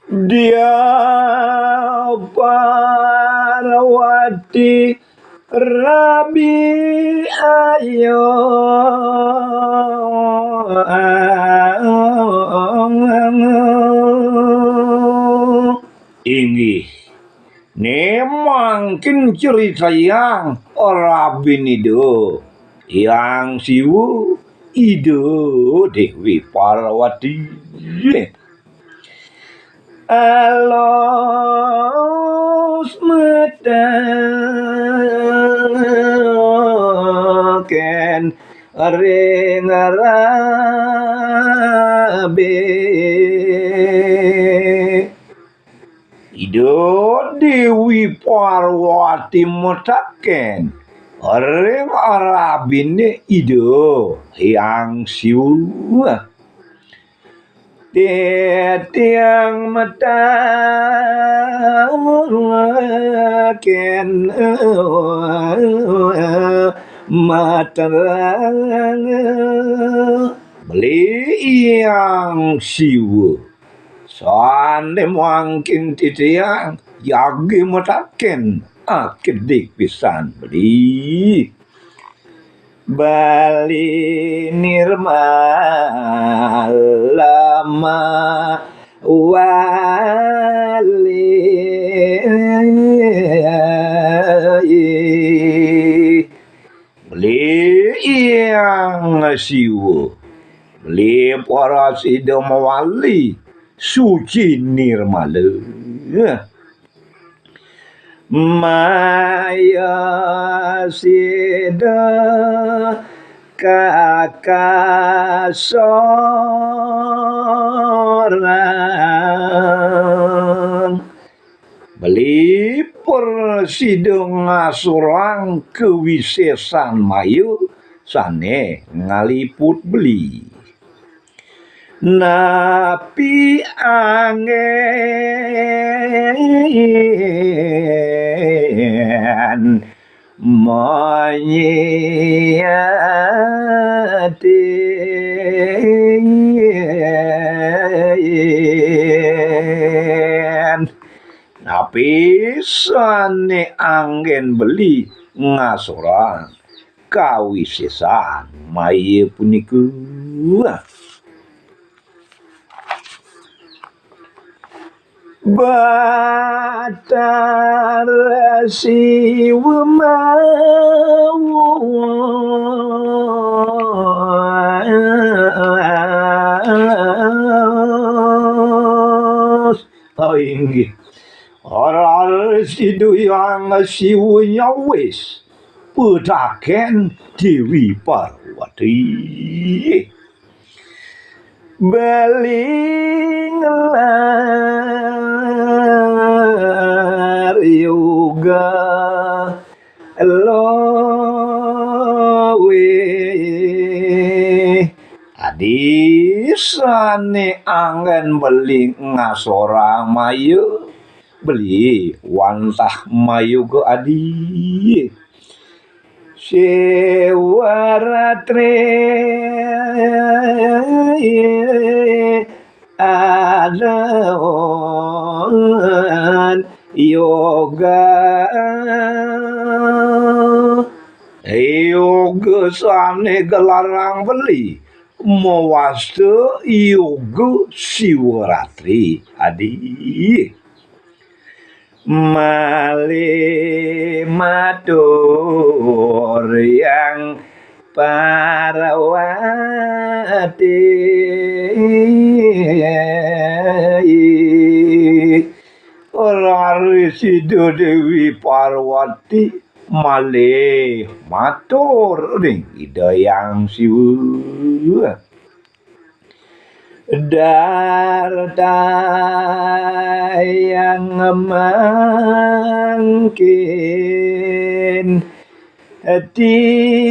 Dia Parawati Rabi ayo inggih nemangkin cerita yang Rabi nido yang siwu ido Dewi Parawati alos metaken ring rabe ido Dewi Parwati metaken ring arabine ido yang siwu tiang mata ken materang beli yang siwu sande mangkin titiang yagi mataken akedik pisan beli Bali nirmalama wali beli yang siwu beli para sidom wali suci nirmala Maya sida kakasorang beli persidong ngasurang kewisesan mayu sane ngaliput beli napi angin menyiatin napi sane angin beli ngasorang kawisesan mayu puniku Batar siwa mawas inggih Orar sidu yang siwunya wis pedaken Dewi Parwati Belinglar yoga lowe adisane angen beling ngasora mayu beli wantah mayu go adi Sewaratre adaon yoga yoga sane gelarang beli mawastu yoga siwaratri adi Mali matur yang Parawati Orang sido Dewi Parwati Mali matur ring ida yang siwu Darta yang mangkin titiang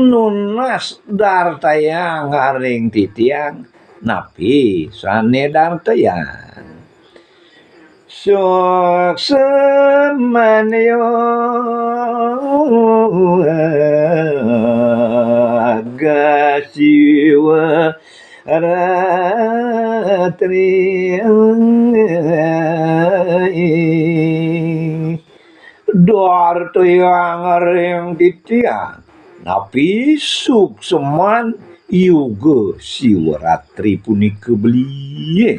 nunas darta yang haring titiang napi sane darta yang sok semanyo agasiwa ratri Darta yang ring titiang napi sukseman yuga siwaratri punika beliye